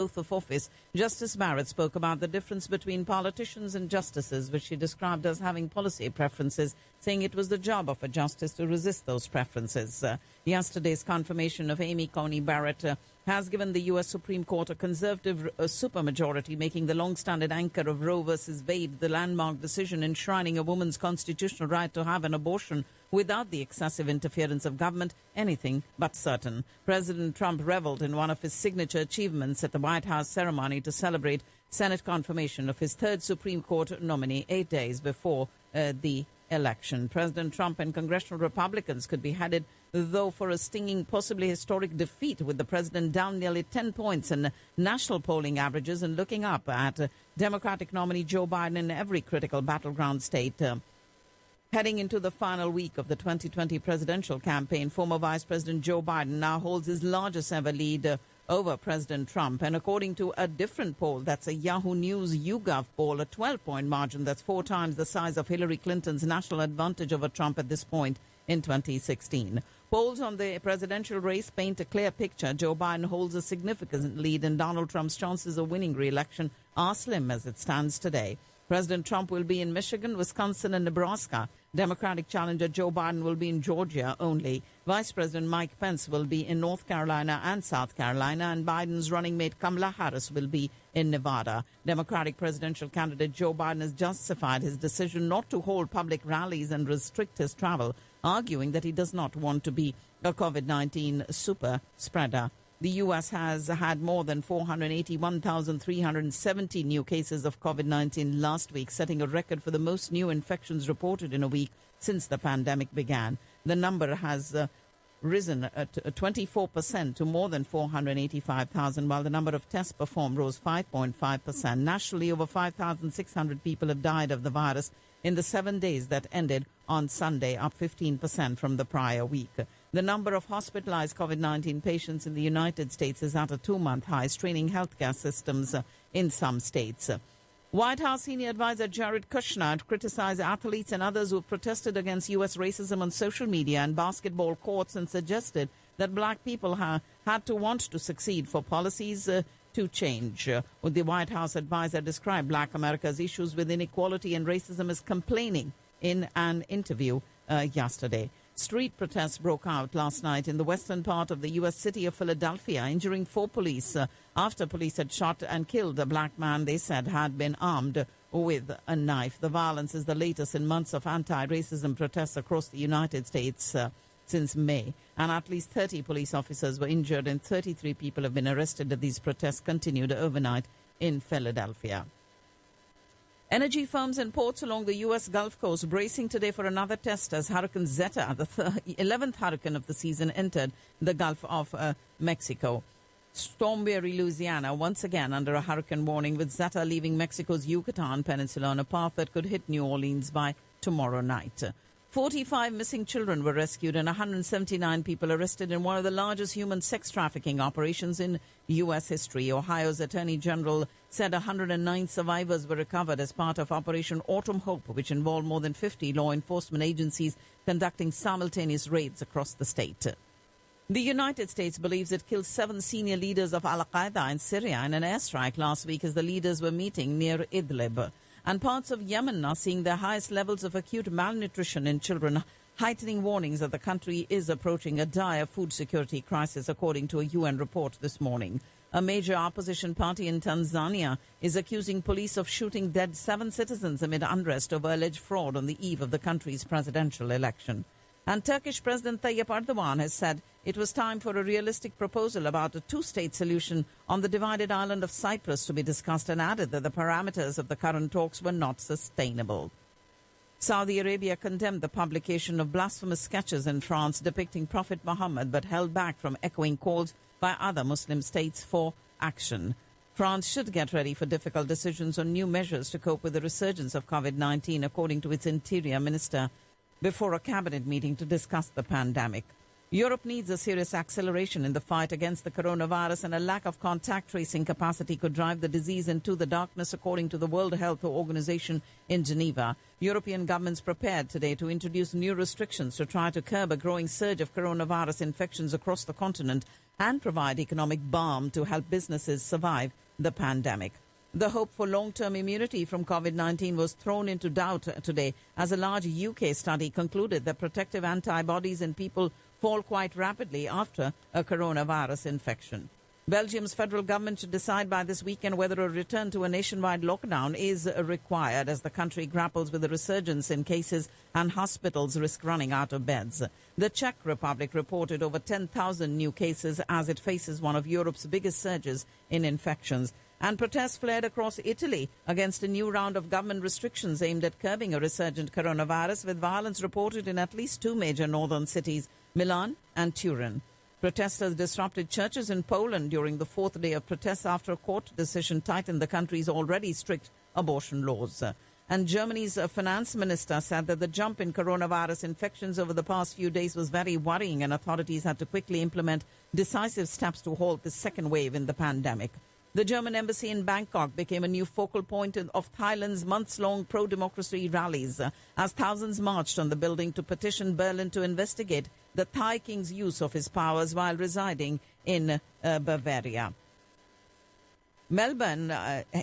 oath of office, Justice Barrett spoke about the difference between politicians and justices, which she described as having policy preferences, saying it was the job of a justice to resist those preferences. Yesterday's confirmation of Amy Coney Barrett has given the U.S. Supreme Court a conservative supermajority, making the long-standing anchor of Roe v. Wade the landmark decision enshrining a woman's constitutional right to have an abortion without the excessive interference of government anything but certain. President Trump reveled in one of his signature achievements at the White House ceremony to celebrate Senate confirmation of his third Supreme Court nominee 8 days before the election. President Trump and congressional Republicans could be headed, though, for a stinging, possibly historic defeat, with the president down nearly 10 points in national polling averages and looking up at Democratic nominee Joe Biden in every critical battleground state. Heading into the final week of the 2020 presidential campaign, former Vice President Joe Biden now holds his largest ever lead over President Trump. And according to a different poll, that's a Yahoo News YouGov poll, a 12-point margin that's 4 times the size of Hillary Clinton's national advantage over Trump at this point in 2016. Polls on the presidential race paint a clear picture. Joe Biden holds a significant lead, and Donald Trump's chances of winning re-election are slim as it stands today. President Trump will be in Michigan, Wisconsin, and Nebraska. Democratic challenger Joe Biden will be in Georgia only. Vice President Mike Pence will be in North Carolina and South Carolina, and Biden's running mate Kamala Harris will be in Nevada. Democratic presidential candidate Joe Biden has justified his decision not to hold public rallies and restrict his travel, arguing that he does not want to be a COVID-19 super spreader. The U.S. has had more than 481,370 new cases of COVID-19 last week, setting a record for the most new infections reported in a week since the pandemic began. The number has risen 24% to more than 485,000, while the number of tests performed rose 5.5%. Nationally, over 5,600 people have died of the virus in the 7 days that ended on Sunday, up 15% from the prior week. The number of hospitalized COVID-19 patients in the United States is at a 2-month high, straining healthcare systems in some states. White House senior advisor Jared Kushner criticized athletes and others who protested against U.S. racism on social media and basketball courts, and suggested that black people had to want to succeed for policies to change. The White House advisor described black America's issues with inequality and racism as complaining in an interview yesterday. Street protests broke out last night in the western part of the U.S. city of Philadelphia, injuring 4 police after police had shot and killed a black man they said had been armed with a knife. The violence is the latest in months of anti-racism protests across the United States since May. And at least 30 police officers were injured and 33 people have been arrested as these protests continued overnight in Philadelphia. Energy firms and ports along the U.S. Gulf Coast bracing today for another test as Hurricane Zeta, the 11th hurricane of the season, entered the Gulf of Mexico. Storm-weary Louisiana once again under a hurricane warning, with Zeta leaving Mexico's Yucatan Peninsula on a path that could hit New Orleans by tomorrow night. 45 missing children were rescued and 179 people arrested in one of the largest human sex trafficking operations in U.S. history. Ohio's Attorney General said 109 survivors were recovered as part of Operation Autumn Hope, which involved more than 50 law enforcement agencies conducting simultaneous raids across the state. The United States believes it killed 7 senior leaders of Al-Qaeda in Syria in an airstrike last week as the leaders were meeting near Idlib. And parts of Yemen are seeing the highest levels of acute malnutrition in children, heightening warnings that the country is approaching a dire food security crisis, according to a UN report this morning. A major opposition party in Tanzania is accusing police of shooting dead 7 citizens amid unrest over alleged fraud on the eve of the country's presidential election. And Turkish President Tayyip Erdogan has said it was time for a realistic proposal about a 2-state solution on the divided island of Cyprus to be discussed, and added that the parameters of the current talks were not sustainable. Saudi Arabia condemned the publication of blasphemous sketches in France depicting Prophet Muhammad, but held back from echoing calls by other Muslim states for action. France should get ready for difficult decisions on new measures to cope with the resurgence of COVID-19, according to its interior minister, before a cabinet meeting to discuss the pandemic. Europe needs a serious acceleration in the fight against the coronavirus, and a lack of contact tracing capacity could drive the disease into the darkness, according to the World Health Organization in Geneva. European governments prepared today to introduce new restrictions to try to curb a growing surge of coronavirus infections across the continent and provide economic balm to help businesses survive the pandemic. The hope for long-term immunity from COVID-19 was thrown into doubt today as a large UK study concluded that protective antibodies in people fall quite rapidly after a coronavirus infection. Belgium's federal government should decide by this weekend whether a return to a nationwide lockdown is required as the country grapples with a resurgence in cases and hospitals risk running out of beds. The Czech Republic reported over 10,000 new cases as it faces one of Europe's biggest surges in infections. And protests flared across Italy against a new round of government restrictions aimed at curbing a resurgent coronavirus, with violence reported in at least two major northern cities, Milan and Turin. Protesters disrupted churches in Poland during the fourth day of protests after a court decision tightened the country's already strict abortion laws. And Germany's finance minister said that the jump in coronavirus infections over the past few days was very worrying and authorities had to quickly implement decisive steps to halt the second wave in the pandemic. The German embassy in Bangkok became a new focal point of Thailand's months-long pro-democracy rallies as thousands marched on the building to petition Berlin to investigate the Thai king's use of his powers while residing in Bavaria. Melbourne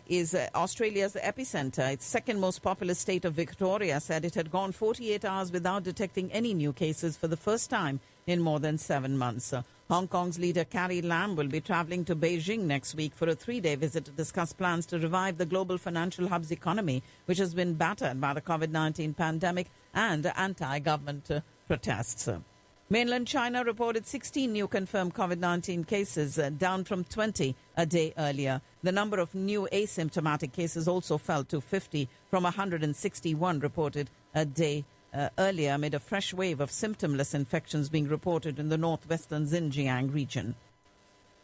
is Australia's epicenter. Its second most populous state of Victoria said it had gone 48 hours without detecting any new cases for the first time in more than 7 months. Hong Kong's leader Carrie Lam will be travelling to Beijing next week for a 3-day visit to discuss plans to revive the global financial hub's economy, which has been battered by the COVID-19 pandemic and anti-government protests. Mainland China reported 16 new confirmed COVID-19 cases, down from 20 a day earlier. The number of new asymptomatic cases also fell to 50 from 161 reported a day earlier amid a fresh wave of symptomless infections being reported in the northwestern Xinjiang region.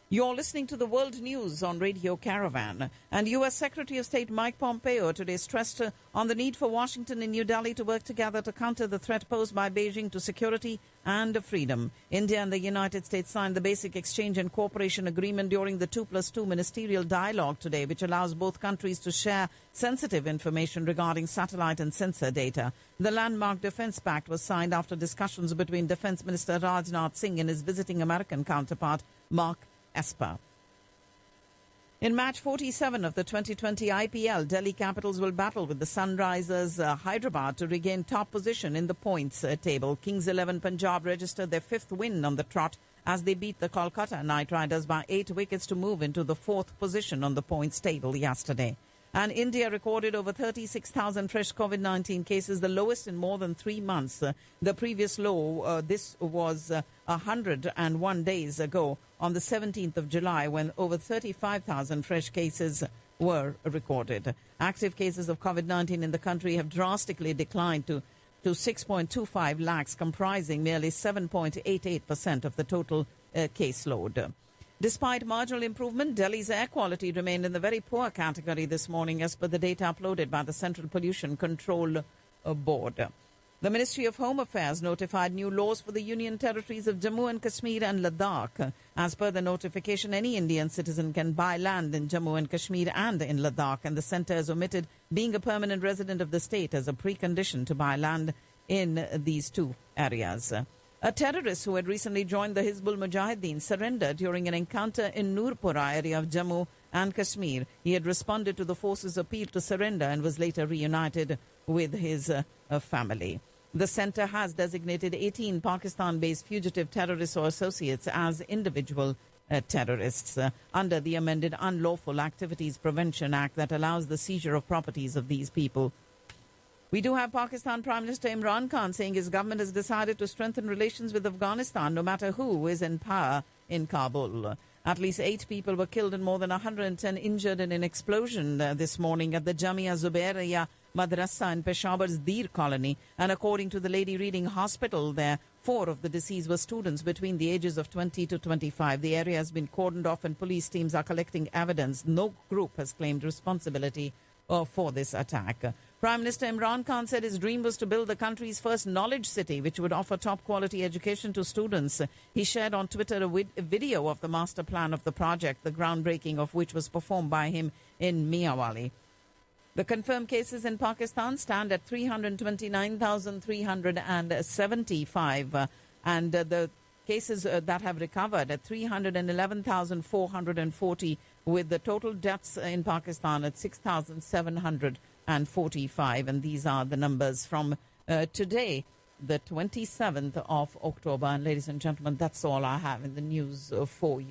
You're listening to the World News on Radio Caravan. And U.S. Secretary of State Mike Pompeo today stressed on the need for Washington and New Delhi to work together to counter the threat posed by Beijing to security and freedom. India and the United States signed the Basic Exchange and Cooperation Agreement during the 2+2 ministerial dialogue today, which allows both countries to share sensitive information regarding satellite and sensor data. The landmark Defense Pact was signed after discussions between Defense Minister Rajnath Singh and his visiting American counterpart, Mark Esper. In match 47 of the 2020 IPL, Delhi Capitals will battle with the Sunrisers Hyderabad to regain top position in the points table. Kings 11 Punjab registered their 5th win on the trot as they beat the Kolkata Knight Riders by 8 wickets to move into the 4th position on the points table yesterday. And India recorded over 36,000 fresh COVID-19 cases, the lowest in more than 3 months. The previous low, this was 101 days ago on the 17th of July when over 35,000 fresh cases were recorded. Active cases of COVID-19 in the country have drastically declined to 6.25 lakhs, comprising merely 7.88% of the total caseload. Despite marginal improvement, Delhi's air quality remained in the very poor category this morning as per the data uploaded by the Central Pollution Control Board. The Ministry of Home Affairs notified new laws for the Union territories of Jammu and Kashmir and Ladakh. As per the notification, any Indian citizen can buy land in Jammu and Kashmir and in Ladakh, and the centre has omitted being a permanent resident of the state as a precondition to buy land in these two areas. A terrorist who had recently joined the Hizbul Mujahideen surrendered during an encounter in Noorpura area of Jammu and Kashmir. He had responded to the force's appeal to surrender and was later reunited with his family. The centre has designated 18 Pakistan-based fugitive terrorists or associates as individual terrorists under the amended Unlawful Activities Prevention Act that allows the seizure of properties of these people. We do have Pakistan Prime Minister Imran Khan saying his government has decided to strengthen relations with Afghanistan no matter who is in power in Kabul. At least 8 people were killed and more than 110 injured in an explosion this morning at the Jamia Zubairiyah Madrasa in Peshawar's Dir colony. And according to the Lady Reading Hospital there, 4 of the deceased were students between the ages of 20 to 25. The area has been cordoned off and police teams are collecting evidence. No group has claimed responsibility for this attack. Prime Minister Imran Khan said his dream was to build the country's first knowledge city, which would offer top-quality education to students. He shared on Twitter a video of the master plan of the project, the groundbreaking of which was performed by him in Miawali. The confirmed cases in Pakistan stand at 329,375, and the Cases that have recovered at 311,440, with the total deaths in Pakistan at 6,745. And these are the numbers from today, the 27th of October. And ladies and gentlemen, that's all I have in the news for you.